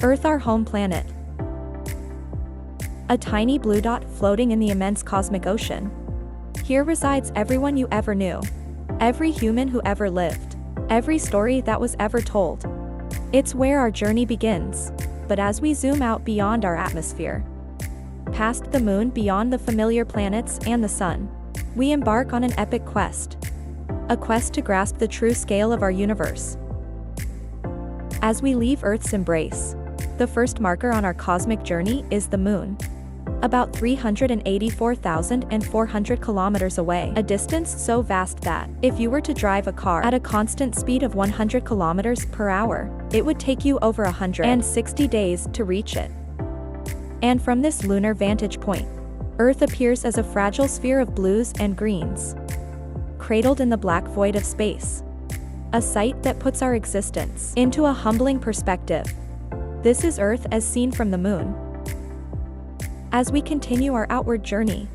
Earth, our home planet. A tiny blue dot floating in the immense cosmic ocean. Here resides everyone you ever knew. Every human who ever lived. Every story that was ever told. It's where our journey begins. But as we zoom out beyond our atmosphere, past the moon, beyond the familiar planets and the sun, we embark on an epic quest. A quest to grasp the true scale of our universe. As we leave Earth's embrace, the first marker on our cosmic journey is the moon. About 384,400 kilometers away, a distance so vast that, if you were to drive a car at a constant speed of 100 kilometers per hour, it would take you over 160 days to reach it. And from this lunar vantage point, Earth appears as a fragile sphere of blues and greens, cradled in the black void of space. A sight that puts our existence into a humbling perspective. This is Earth as seen from the moon. As we continue our outward journey,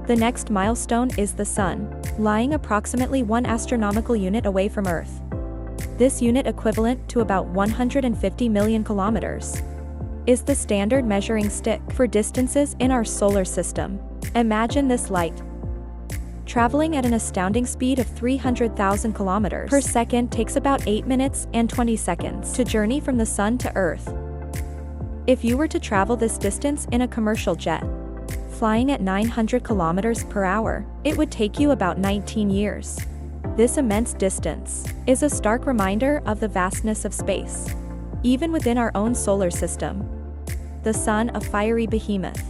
the next milestone is the Sun, lying approximately 1 astronomical unit away from Earth. This unit, equivalent to about 150 million kilometers, is the standard measuring stick for distances in our solar system. Imagine this light, traveling at an astounding speed of 300,000 kilometers per second, takes about 8 minutes and 20 seconds to journey from the Sun to Earth. If you were to travel this distance in a commercial jet, flying at 900 kilometers per hour, it would take you about 19 years. This immense distance is a stark reminder of the vastness of space. Even within our own solar system, the Sun, a fiery behemoth,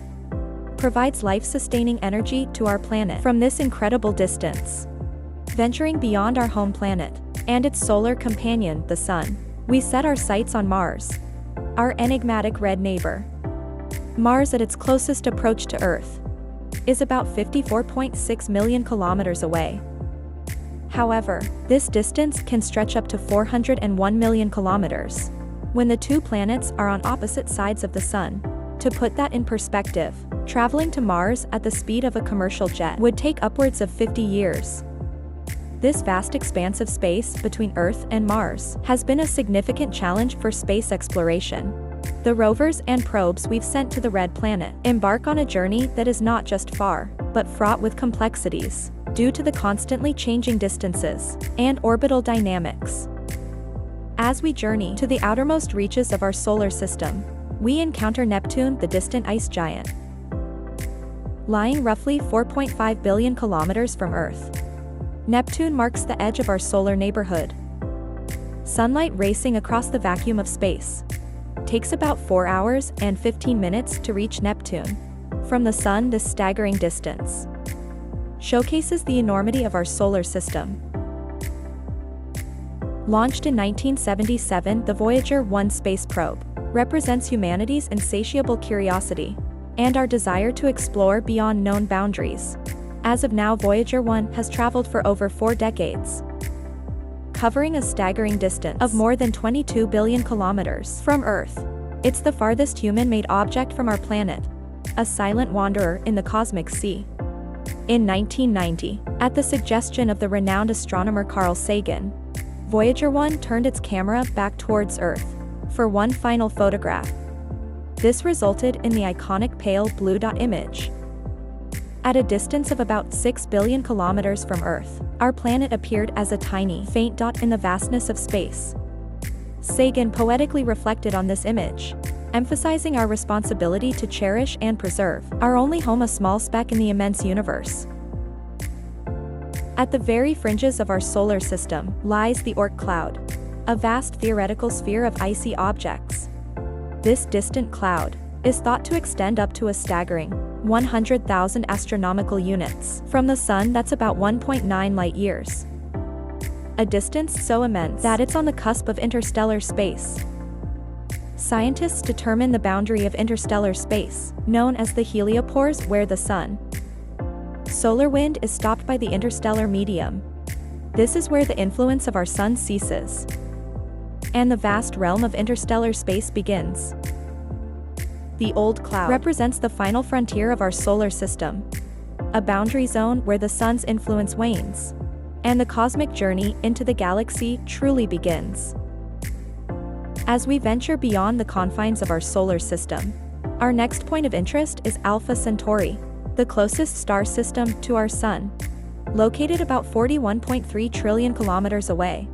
provides life-sustaining energy to our planet. From this incredible distance, venturing beyond our home planet and its solar companion, the Sun, we set our sights on Mars, our enigmatic red neighbor. Mars, at its closest approach to Earth, is about 54.6 million kilometers away. However, this distance can stretch up to 401 million kilometers when the two planets are on opposite sides of the Sun. To put that in perspective, traveling to Mars at the speed of a commercial jet would take upwards of 50 years. This vast expanse of space between Earth and Mars has been a significant challenge for space exploration. The rovers and probes we've sent to the Red Planet embark on a journey that is not just far, but fraught with complexities, due to the constantly changing distances and orbital dynamics. As we journey to the outermost reaches of our solar system, we encounter Neptune, the distant ice giant. Lying roughly 4.5 billion kilometers from Earth, Neptune marks the edge of our solar neighborhood. Sunlight racing across the vacuum of space takes about 4 hours and 15 minutes to reach Neptune. From the Sun, this staggering distance showcases the enormity of our solar system. Launched in 1977, the Voyager 1 space probe represents humanity's insatiable curiosity and our desire to explore beyond known boundaries. As of now, Voyager 1 has traveled for over 4 decades, covering a staggering distance of more than 22 billion kilometers from Earth. It's the farthest human-made object from our planet, a silent wanderer in the cosmic sea. In 1990, at the suggestion of the renowned astronomer Carl Sagan, Voyager 1 turned its camera back towards Earth for one final photograph. This resulted in the iconic pale blue dot image. At a distance of about 6 billion kilometers from Earth, our planet appeared as a tiny, faint dot in the vastness of space. Sagan poetically reflected on this image, emphasizing our responsibility to cherish and preserve our only home, a small speck in the immense universe. At the very fringes of our solar system lies the Oort cloud, a vast theoretical sphere of icy objects. This distant cloud is thought to extend up to a staggering 100,000 astronomical units from the Sun. That's about 1.9 light years. A distance so immense that it's on the cusp of interstellar space. Scientists determine the boundary of interstellar space, known as the heliopause, where the Sun solar wind is stopped by the interstellar medium. This is where the influence of our Sun ceases, and the vast realm of interstellar space begins. The Oort cloud represents the final frontier of our solar system, a boundary zone where the Sun's influence wanes, and the cosmic journey into the galaxy truly begins. As we venture beyond the confines of our solar system, our next point of interest is Alpha Centauri, the closest star system to our Sun. Located about 41.3 trillion kilometers away.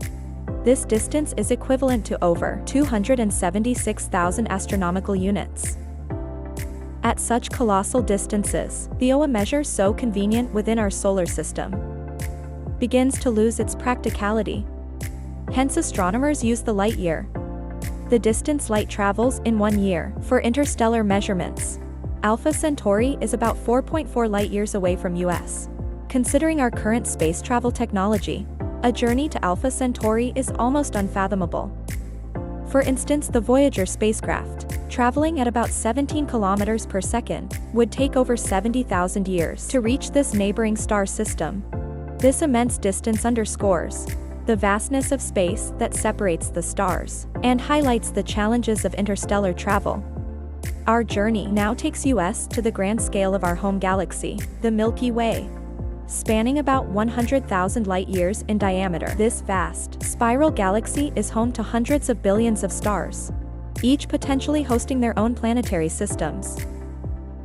This distance is equivalent to over 276,000 astronomical units. At such colossal distances, the OA measure so convenient within our solar system begins to lose its practicality. Hence astronomers use the light year, the distance light travels in 1 year, for interstellar measurements. Alpha Centauri is about 4.4 light-years away from US. Considering our current space travel technology, a journey to Alpha Centauri is almost unfathomable. For instance, the Voyager spacecraft, traveling at about 17 kilometers per second, would take over 70,000 years to reach this neighboring star system. This immense distance underscores the vastness of space that separates the stars, and highlights the challenges of interstellar travel. Our journey now takes us to the grand scale of our home galaxy, the Milky Way. Spanning about 100,000 light-years in diameter, this vast, spiral galaxy is home to hundreds of billions of stars, each potentially hosting their own planetary systems.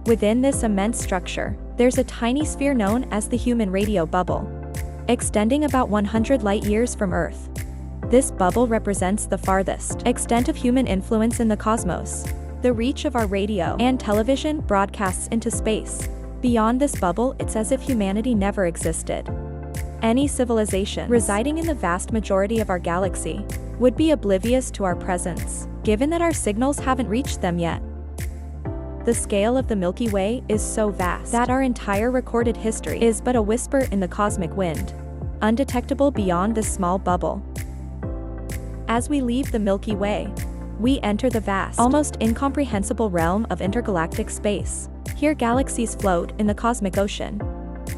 Within this immense structure, there's a tiny sphere known as the human radio bubble, extending about 100 light-years from Earth. This bubble represents the farthest extent of human influence in the cosmos. The reach of our radio and television broadcasts into space. Beyond this bubble, it's as if humanity never existed. Any civilization residing in the vast majority of our galaxy would be oblivious to our presence, given that our signals haven't reached them yet. The scale of the Milky Way is so vast that our entire recorded history is but a whisper in the cosmic wind, undetectable beyond this small bubble. As we leave the Milky Way, we enter the vast, almost incomprehensible realm of intergalactic space. Here galaxies float in the cosmic ocean,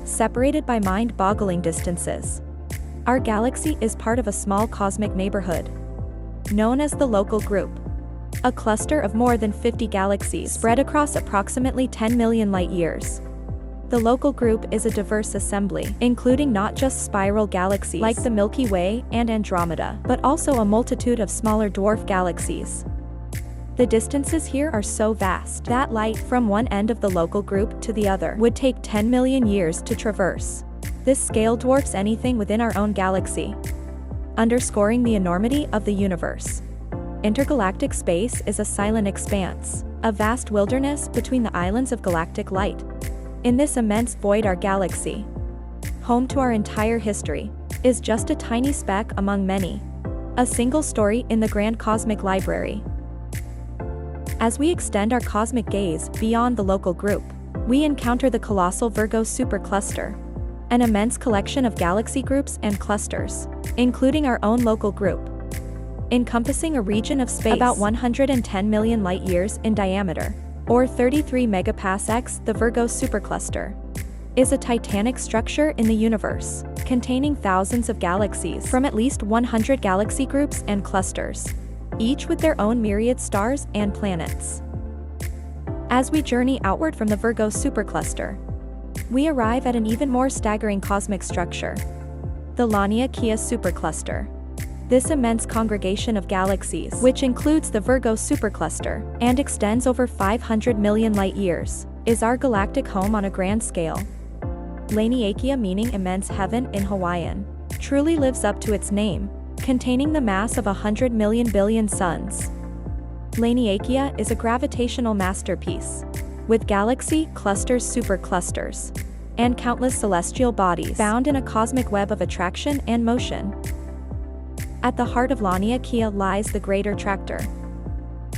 separated by mind-boggling distances. Our galaxy is part of a small cosmic neighborhood, known as the Local Group, a cluster of more than 50 galaxies spread across approximately 10 million light-years. The Local Group is a diverse assembly, including not just spiral galaxies like the Milky Way and Andromeda, but also a multitude of smaller dwarf galaxies. The distances here are so vast that light from one end of the Local Group to the other would take 10 million years to traverse. This scale dwarfs anything within our own galaxy, underscoring the enormity of the universe. Intergalactic space is a silent expanse, a vast wilderness between the islands of galactic light. In this immense void, our galaxy, home to our entire history, is just a tiny speck among many, a single story in the grand cosmic library. As we extend our cosmic gaze beyond the Local Group, we encounter the colossal Virgo supercluster, an immense collection of galaxy groups and clusters, including our own Local Group. Encompassing a region of space about 110 million light-years in diameter, or 33 megaparsecs, the Virgo supercluster is a titanic structure in the universe, containing thousands of galaxies from at least 100 galaxy groups and clusters, each with their own myriad stars and planets. As we journey outward from the Virgo supercluster, we arrive at an even more staggering cosmic structure, the Laniakea supercluster. This immense congregation of galaxies, which includes the Virgo supercluster and extends over 500 million light-years, is our galactic home on a grand scale. Laniakea, meaning immense heaven in Hawaiian, truly lives up to its name, containing the mass of 100 million billion suns. Laniakea is a gravitational masterpiece, with galaxy clusters, superclusters, and countless celestial bodies bound in a cosmic web of attraction and motion. At the heart of Laniakea lies the Great Attractor,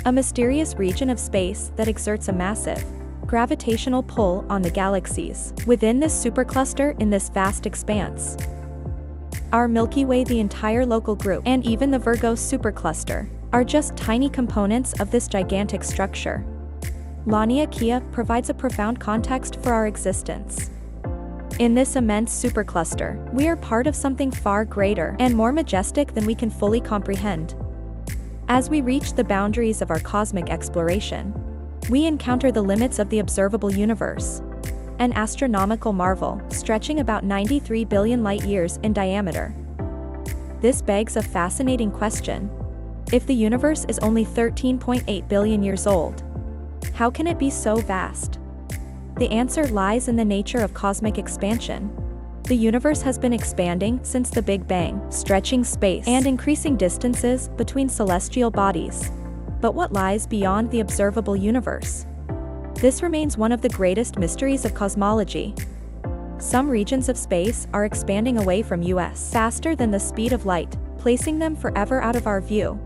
a mysterious region of space that exerts a massive gravitational pull on the galaxies within this supercluster. In this vast expanse, our Milky Way, the entire Local Group, and even the Virgo supercluster are just tiny components of this gigantic structure. Laniakea provides a profound context for our existence. In this immense supercluster, we are part of something far greater and more majestic than we can fully comprehend. As we reach the boundaries of our cosmic exploration, we encounter the limits of the observable universe, an astronomical marvel stretching about 93 billion light-years in diameter. This begs a fascinating question. If the universe is only 13.8 billion years old, how can it be so vast? The answer lies in the nature of cosmic expansion. The universe has been expanding since the Big Bang, stretching space and increasing distances between celestial bodies. But what lies beyond the observable universe? This remains one of the greatest mysteries of cosmology. Some regions of space are expanding away from us faster than the speed of light, placing them forever out of our view.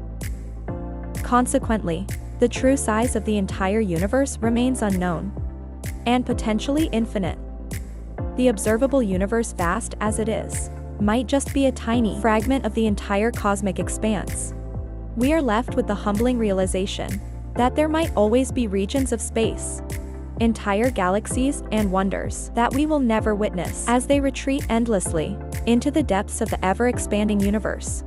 Consequently, the true size of the entire universe remains unknown and potentially infinite. The observable universe, vast as it is, might just be a tiny fragment of the entire cosmic expanse. We are left with the humbling realization that there might always be regions of space, entire galaxies and wonders that we will never witness as they retreat endlessly into the depths of the ever-expanding universe.